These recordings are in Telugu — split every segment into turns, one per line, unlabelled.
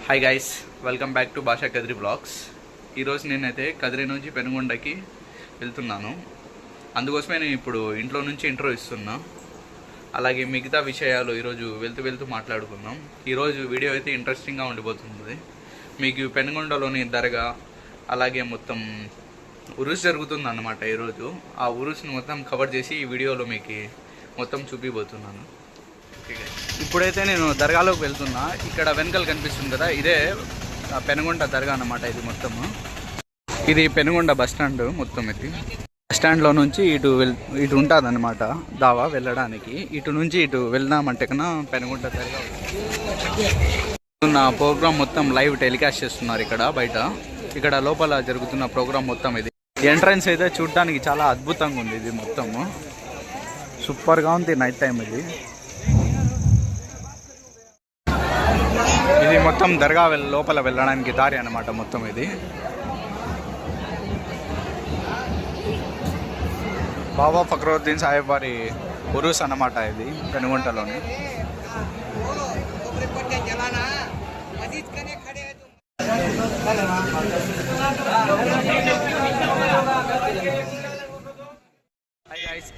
Hi guys, welcome back to భాషా కదిరి బ్లాగ్స్. ఈరోజు నేనైతే కదిరి నుంచి పెనుగొండకి వెళ్తున్నాను. అందుకోసమే నేను ఇప్పుడు ఇంట్లో నుంచి ఇంట్రో ఇస్తున్నా. అలాగే మిగతా విషయాలు ఈరోజు వెళ్తూ మాట్లాడుకుందాం. ఈరోజు వీడియో అయితే ఇంట్రెస్టింగ్గా ఉండిపోతుంది. మీకు పెనుగొండలోని దర్గా అలాగే మొత్తం ఉరుస్ జరుగుతుంది అన్నమాట. ఈరోజు ఆ ఉరుస్ని మొత్తం కవర్ చేసి ఈ వీడియోలో మీకు మొత్తం చూపిపోతున్నాను. ఇప్పుడైతే నేను దర్గాలోకి వెళ్తున్నా. ఇక్కడ వెనకలు కనిపిస్తుంది కదా, ఇదే పెనుగొండ దర్గా అన్నమాట. ఇది మొత్తము ఇది పెనుగొండ బస్ స్టాండ్. మొత్తం ఇది బస్ స్టాండ్లో నుంచి ఇటు ఉంటుంది అన్నమాట దావా వెళ్ళడానికి. ఇటు నుంచి ఇటు వెళ్దామంటే కన్నా పెనుగొండ దర్గా నా ప్రోగ్రామ్ మొత్తం లైవ్ టెలికాస్ట్ చేస్తున్నారు ఇక్కడ బయట. ఇక్కడ లోపల జరుగుతున్న ప్రోగ్రామ్ మొత్తం ఇది. ఎంట్రన్స్ అయితే చూడడానికి చాలా అద్భుతంగా ఉంది. ఇది మొత్తము సూపర్గా ఉంది. నైట్ టైం ఇది మొత్తం దర్గా లోపల వెళ్ళడానికి దారి అన్నమాట. మొత్తం ఇది బాబా ఫక్రుద్దీన్ సాహెబ్ వారి ఉరుస్ అన్నమాట. ఇది పెనుగొండలోని.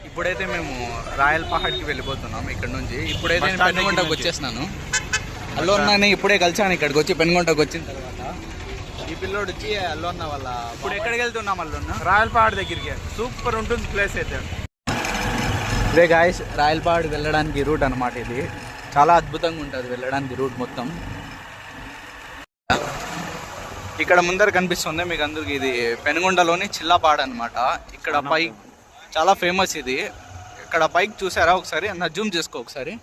ఇప్పుడైతే మేము రాయల్ పహాడ్కి వెళ్ళిపోతున్నాం ఇక్కడ నుంచి. ఇప్పుడైతే నేను పెనుగొండకు వచ్చేసినాను. అల్లో అన్నని ఇప్పుడే కలిసాను ఇక్కడికి వచ్చి. పెనుగొండకు వచ్చిన తర్వాత ఈ పిల్లోడు వచ్చి అల్లో అన్న వాళ్ళ. ఇప్పుడు ఎక్కడికి వెళ్తున్నాం? అల్లున్న
రాయల్ పహాడ్ దగ్గరికి. సూపర్ ఉంటుంది ప్లేస్ అయితే.
ఇదే గాయస్ రాయల్ పహాడ్ వెళ్ళడానికి రూట్ అనమాట. ఇది చాలా అద్భుతంగా ఉంటుంది వెళ్ళడానికి రూట్ మొత్తం. ఇక్కడ ముందర కనిపిస్తుంది మీకు అందరికి. ఇది పెనుగొండలోని చిల్లపాడు అనమాట. ఇక్కడ పైకి చాలా ఫేమస్ ఇది. ఇక్కడ పైకి చూసారా ఒకసారి? అన్న జూమ్ చేసుకో ఒకసారి.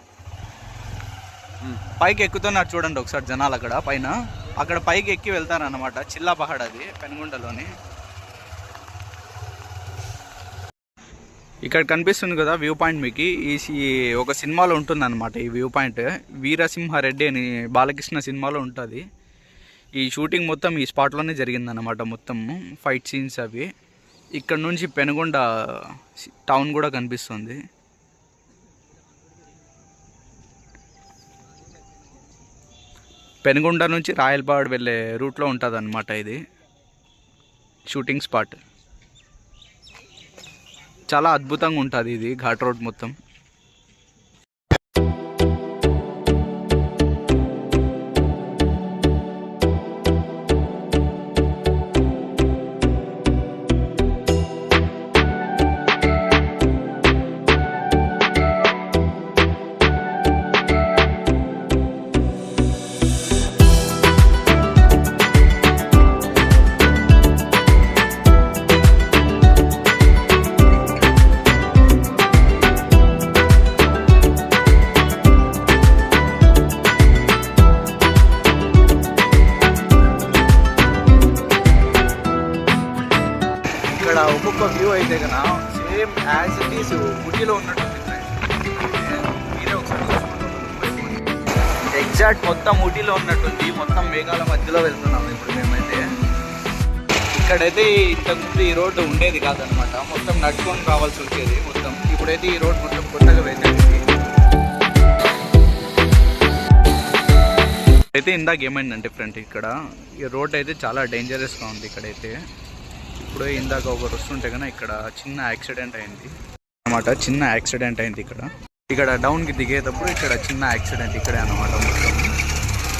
పైకి ఎక్కుతున్నారు చూడండి ఒకసారి జనాలు అక్కడ పైన. అక్కడ పైకి ఎక్కి వెళ్తారన్నమాట. చిల్లా పహాడ్ అది పెనుగొండలోని. ఇక్కడ కనిపిస్తుంది కదా వ్యూ పాయింట్ మీకు. ఈ ఒక సినిమాలో ఉంటుంది అనమాట ఈ వ్యూ పాయింట్. వీరసింహారెడ్డి అని బాలకృష్ణ సినిమాలో ఉంటుంది. ఈ షూటింగ్ మొత్తం ఈ స్పాట్లోనే జరిగిందన్నమాట. మొత్తం ఫైట్ సీన్స్ అవి. ఇక్కడ నుంచి పెనుగొండ టౌన్ కూడా కనిపిస్తుంది. పెనుగొండ నుంచి రాయల్ పహాడ్ వెళ్ళే రూట్లో ఉంటుంది అన్నమాట ఇది షూటింగ్ స్పాట్. చాలా అద్భుతంగా ఉంటుంది ఇది ఘాట్ రోడ్ మొత్తం. ఒక్కొక్క వ్యూ అయితే కదా సేమ్ యాజ్ ఇట్ ఈస్ ఊటీలో ఉన్నట్టుంది. మీరే ఒకసారి ఎగ్జాక్ట్ మొత్తం ఊటీలో ఉన్నట్టుంది. మొత్తం మేఘాల మధ్యలో వెళ్తున్నాము ఇప్పుడు మేమైతే. ఇక్కడైతే ఇంతకుముందు ఈ రోడ్డు ఉండేది కాదనమాట. మొత్తం నడుచుకొని రావాల్సి వచ్చేది మొత్తం. ఇప్పుడైతే ఈ రోడ్ మొత్తం కొత్తగా వెళ్ళేది. అయితే ఇందాక ఏమైందంటే ఫ్రెండ్, ఇక్కడ ఈ రోడ్ అయితే చాలా డేంజరస్గా ఉంది ఇక్కడైతే. ఇప్పుడు ఇందాక ఒకరు వస్తుంటే కన్నా ఇక్కడ చిన్న యాక్సిడెంట్ అయింది అనమాట. చిన్న యాక్సిడెంట్ అయింది ఇక్కడ డౌన్కి దిగేటప్పుడు ఇక్కడ చిన్న యాక్సిడెంట్ ఇక్కడే అనమాట. మొత్తం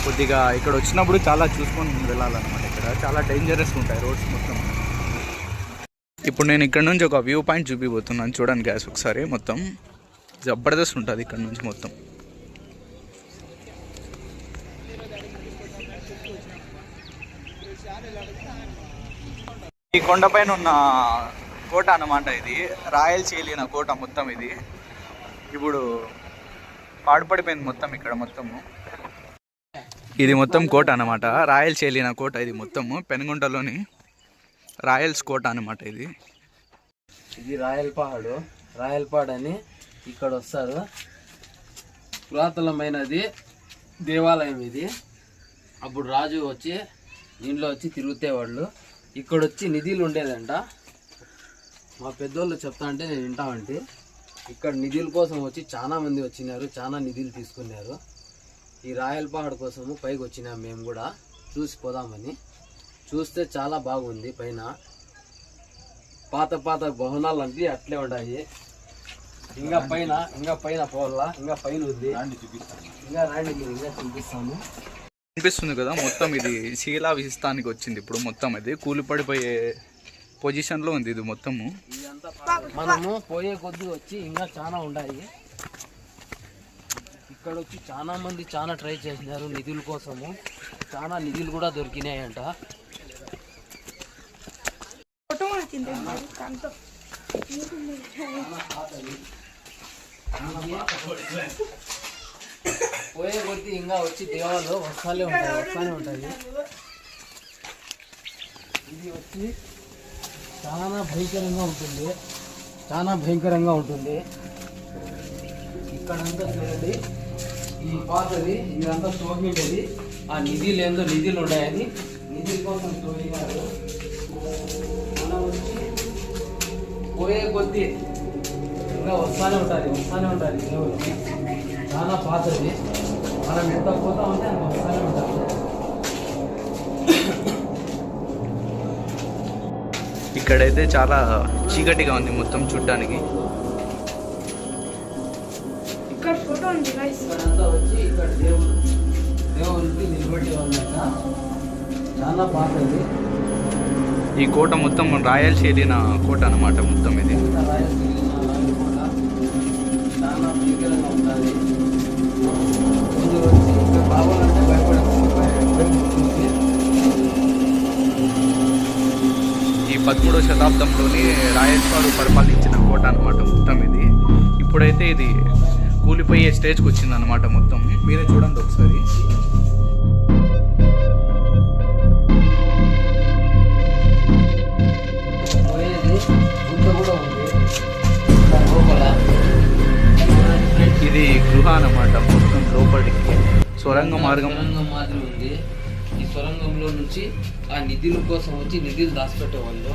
కొద్దిగా ఇక్కడ వచ్చినప్పుడు చాలా చూసుకొని వెళ్ళాలన్నమాట. ఇక్కడ చాలా డేంజరస్గా ఉంటాయి రోడ్స్ మొత్తం. ఇప్పుడు నేను ఇక్కడ నుంచి ఒక వ్యూ పాయింట్ చూపిపోతున్నాను చూడండి గ్యాస్ ఒకసారి. మొత్తం జబర్దస్త్ ఉంటుంది ఇక్కడ నుంచి మొత్తం. ఈ కొండపైన ఉన్న కోట అన్నమాట. ఇది రాయల్ చేలిన కోట మొత్తం. ఇది ఇప్పుడు పాడుపడిపోయింది మొత్తం ఇక్కడ మొత్తము. ఇది మొత్తం కోట అన్నమాట. రాయల్ చేలిన కోట ఇది మొత్తము. పెనుగొండలోని రాయల్స్ కోట అన్నమాట ఇది.
ఇది రాయల్ పహాడ్ అని ఇక్కడ వస్తారు. పురాతనమైనది దేవాలయం ఇది. అప్పుడు రాజు వచ్చి దీంట్లో వచ్చి తిరుగుతేవాళ్ళు. ఇక్కడ వచ్చి నిధులు ఉండేదంట. మా పెద్దోళ్ళు చెప్తా అంటే నేను వింటామంటే ఇక్కడ నిధుల కోసం వచ్చి చాలా మంది వచ్చినారు, చాలా నిధులు తీసుకున్నారు. ఈ రాయల్ పహాడ్ కోసము పైకి వచ్చినాం మేము కూడా చూసిపోదామని. చూస్తే చాలా బాగుంది. పైన పాత పాత భవనాలు అంటే అట్లే ఉన్నాయి. ఇంకా పైన పోవాలా, ఇంకా పైన ఉంది. ఇంకా రాండి మీరు ఇంకా చూపిస్తాము.
అనిపిస్తుంది కదా, మొత్తం ఇది శీలా విశిస్తానికి వచ్చింది. ఇప్పుడు మొత్తం అది కూలిపడిపోయే పొజిషన్లో ఉంది ఇది మొత్తము.
మనము పోయే కొద్ది వచ్చి ఇంకా చాలా ఉన్నాయి. ఇక్కడ వచ్చి చాలా మంది చాలా ట్రై చేసినారు నిధుల కోసము. చాలా నిధులు కూడా దొరికినాయంట. పోయే కొద్ది ఇంకా వచ్చి దేవాలు వస్తానే ఉంటాయి. ఇది వచ్చి చాలా భయంకరంగా ఉంటుంది. ఇక్కడంతా చూడండి, ఈ పాతది ఇదంతా తోగిండేది. ఆ నిధులు ఏందో నిధులు ఉన్నాయని నిధుల కోసం తోగినారు. మనం వచ్చి పోయే కొద్ది ఇంకా వస్తానే ఉంటుంది దేవుడు. చాలా పాతది. మనం ఎంత పోతా ఉంటే అంత వస్తానే ఉంటారు.
ఇక్కడైతే చాలా చీకటిగా ఉంది మొత్తం చూడ్డానికి.
ఇక్కడంతా వచ్చి ఇక్కడ దేవుడికి నిలబడి ఉన్నట. చాలా పాతది.
ఈ కోట మొత్తం రాయల్ శైలిన కోట అన్నమాట మొత్తం ఇది.
చాలా భయంకరంగా ఉంటుంది. ముందు వచ్చి ఇక్కడ బాగోలంటే
ఈ 13వ శతాబ్దంలోని రాయల్ పరిపాలించిన కోట అన్నమాట మొత్తం ఇది. ఇప్పుడైతే ఇది కూలిపోయే స్టేజ్కి వచ్చింది అన్నమాట మొత్తం. మీరే చూడండి ఒకసారి. ఇది గృహ అన్నమాట మొత్తం లోపలికి సొరంగ మార్గం
మాదిరి ఉంది. ఈ సొరంగంలో నుంచి ఆ నిధుల కోసం వచ్చి నిధులు దాచిపెట్టేవాళ్ళు.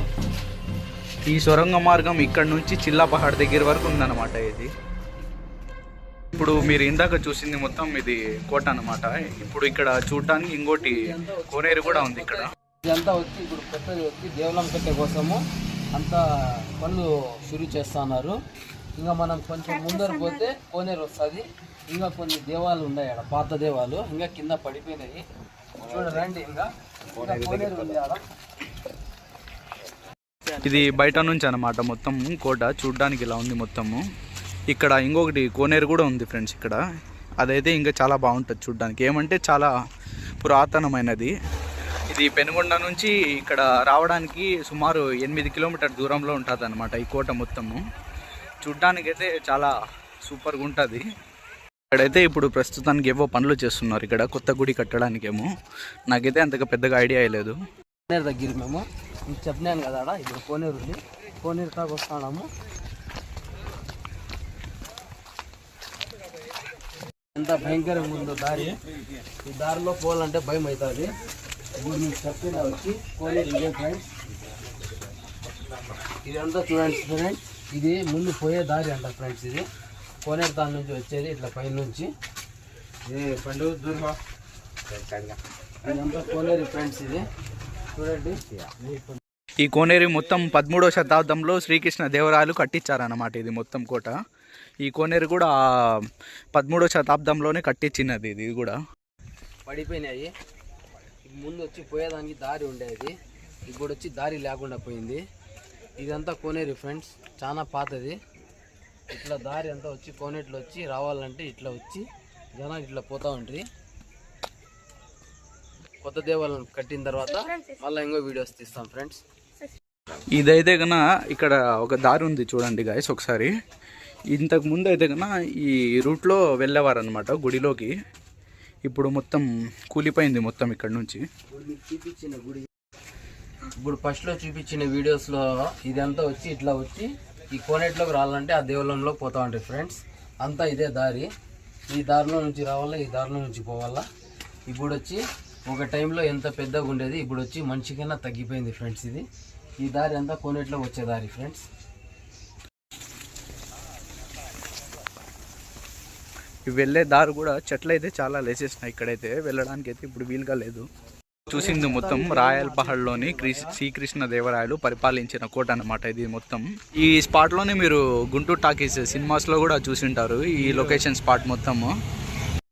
ఈ సొరంగ మార్గం ఇక్కడ నుంచి చిల్లా పహాడ్ దగ్గర వరకు ఉందన్నమాట ఇది. ఇప్పుడు మీరు ఇందాక చూసింది మొత్తం ఇది కోట అన్నమాట. ఇప్పుడు ఇక్కడ చూడటానికి ఇంకోటి కోనేరు కూడా ఉంది ఇక్కడ.
ఇదంతా వచ్చి ఇప్పుడు కొత్తది వచ్చి దేవులం పెట్టే కోసము అంతా పనులు షురూ చేస్తున్నారు. ఇంకా మనం కొంచెం ముందర పోతే కోనేరు వస్తుంది. ఇంకా కొన్ని దేవాలు ఉన్నాయి ఆడ, పాత దేవాలు ఇంకా కింద పడిపోయినాయి. చూడండి ఇంకా కోనేరు ఉంది ఆడ.
ఇది బయట నుంచి అన్నమాట మొత్తం కోట చూడడానికి ఇలా ఉంది మొత్తము. ఇక్కడ ఇంకొకటి కోనేరు కూడా ఉంది ఫ్రెండ్స్ ఇక్కడ. అదైతే ఇంకా చాలా బాగుంటుంది చూడడానికి. ఏమంటే చాలా పురాతనమైనది. ఇది పెనుగొండ నుంచి ఇక్కడ రావడానికి సుమారు 8 కిలోమీటర్ దూరంలో ఉంటుంది అన్నమాట ఈ కోట మొత్తము. చూడ్డానికైతే చాలా సూపర్గా ఉంటుంది. ఇక్కడైతే ఇప్పుడు ప్రస్తుతానికి ఏవో పనులు చేస్తున్నారు ఇక్కడ కొత్త గుడి కట్టడానికేమో. నాకైతే అంతగా పెద్దగా ఐడియా లేదు.
కోనేరు దగ్గర మేము మీకు చెప్పినాను కదా ఆడ ఇప్పుడు కోనేరు ఉంది. కోనేరు కాక వస్తున్నాము. ఎంత భయంకరంగా ఉందో దారి. ఈ దారిలో పోవాలంటే భయం అవుతుంది. ఇప్పుడు మీకు చెప్పిన వచ్చి కోనేరు ఇదే ఫ్రెండ్స్. ఇదంతా చూడండి ఫ్రెండ్స్, ఇది ముందు పోయే దారి అంట ఫ్రెండ్స్. ఇది కోనేరు దాని నుంచి వచ్చేది ఇట్లా పైన నుంచి ఇదంతా కోనేరు ఫ్రెండ్స్. ఇది చూడండి.
ఈ కోనేరు మొత్తం 13వ శతాబ్దంలో శ్రీకృష్ణ దేవరాయలు కట్టించారన్నమాట ఇది మొత్తం కోట. ఈ కోనేరు కూడా 13వ శతాబ్దంలోనే కట్టించినది. ఇది కూడా
పడిపోయినాయి. ముందు వచ్చి పోయేదానికి దారి ఉండేది, ఇప్పుడు వచ్చి దారి లేకుండా పోయింది. ఇదంతా కోనేరు ఫ్రెండ్స్, చాలా పాతది. ఇట్లా దారి అంతా వచ్చి కోనేట్లో వచ్చి రావాలంటే ఇట్లా వచ్చి జనాలు ఇట్లా పోతూ ఉంటుంది. కొత్త దేవాలయం కట్టిన తర్వాత మళ్ళీ ఇంకో వీడియోస్ తీస్తాం ఫ్రెండ్స్.
ఇదైతే కన్నా ఇక్కడ ఒక దారి ఉంది చూడండి గాయస్ ఒకసారి. ఇంతకు ముందు అయితే కన్నా ఈ రూట్లో వెళ్ళేవారు అనమాట గుడిలోకి. ఇప్పుడు మొత్తం కూలిపోయింది మొత్తం ఇక్కడ నుంచి.
చూపించిన గుడి ఇప్పుడు ఫస్ట్లో చూపించిన వీడియోస్లో ఇదంతా వచ్చి ఇట్లా వచ్చి ఈ కోనేట్లోకి రావాలంటే ఆ దేవాలయంలోకి పోతా ఉంటాయి ఫ్రెండ్స్. అంతా ఇదే దారి. ఈ దారిలో నుంచి రావాలా, ఈ దారిలో నుంచి పోవాలా. ఇప్పుడు వచ్చి ఒక టైంలో ఎంత పెద్దగా ఉండేది, ఇప్పుడు వచ్చి మనిషికైనా తగ్గిపోయింది ఫ్రెండ్స్. ఇది ఈ దారి అంతా కోనేట్లోకి వచ్చే దారి ఫ్రెండ్స్.
ఈ వెళ్ళే దారి కూడా చెట్లు అయితే చాలా లేచేసినాయి. ఇక్కడైతే వెళ్ళడానికి అయితే ఇప్పుడు వీలుగా లేదు. చూసింది మొత్తం రాయల్ పహాడ్లోని శ్రీకృష్ణ దేవరాయలు పరిపాలించిన కోట అన్నమాట ఇది మొత్తం. ఈ స్పాట్లోనే మీరు గుంటూరు టాకీస్ సినిమాస్లో కూడా చూసింటారు ఈ లొకేషన్ స్పాట్ మొత్తము.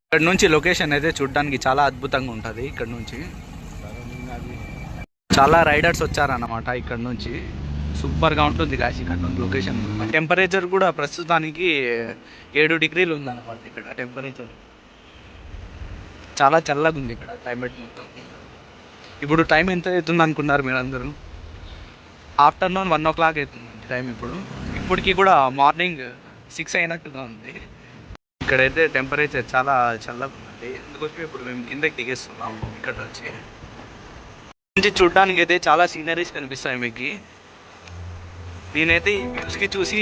ఇక్కడ నుంచి లొకేషన్ అయితే చూడడానికి చాలా అద్భుతంగా ఉంటుంది. ఇక్కడ నుంచి చాలా రైడర్స్ వచ్చారన్నమాట. ఇక్కడ నుంచి సూపర్గా ఉంటుంది గాయస్. ఇక్కడ నుంచి లొకేషన్ టెంపరేచర్ కూడా ప్రస్తుతానికి 7 డిగ్రీలు ఉందన్నమాట ఇక్కడ టెంపరేచర్. చాలా చల్లగా ఉంది ఇక్కడ క్లైమేట్ మొత్తం. ఇప్పుడు టైం ఎంత అవుతుంది అనుకున్నారు మీరు అందరూ? ఆఫ్టర్నూన్ 1 o'clock అవుతుంది టైం. ఇప్పటికీ కూడా మార్నింగ్ 6 అయినట్టుగా ఉంది. ఇక్కడైతే టెంపరేచర్ చాలా చల్లగా ఉంది. అందుకోసం ఇప్పుడు మేము కిందకి దిగేస్తున్నాము. ఇక్కడ నుంచి చూడడానికి అయితే చాలా సీనరీస్ కనిపిస్తాయి మీకు. నేనైతే ఈ వ్యూస్కి చూసి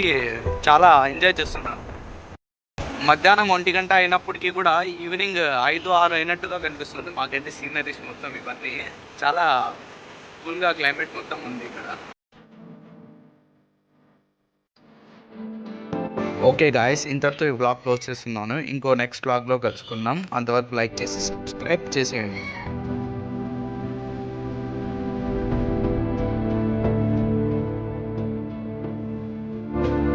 చాలా ఎంజాయ్ చేస్తున్నాను. మధ్యాహ్నం 1 గంట అయినప్పటికీ కూడా ఈవినింగ్ 5, 6 అయినట్టుగా కనిపిస్తుంది మాకైతే సీనరీస్ మొత్తం. ఇవన్నీ చాలా కూల్గా క్లైమేట్ మొత్తం ఉంది ఇక్కడ. ఓకే గాయస్, ఇంతటితో ఈ వ్లాగ్ క్లోజ్ చేస్తున్నాను. ఇంకో నెక్స్ట్ వ్లాగ్లో కలుసుకుందాం. అంతవరకు లైక్ చేసి సబ్స్క్రైబ్ చేసేయండి.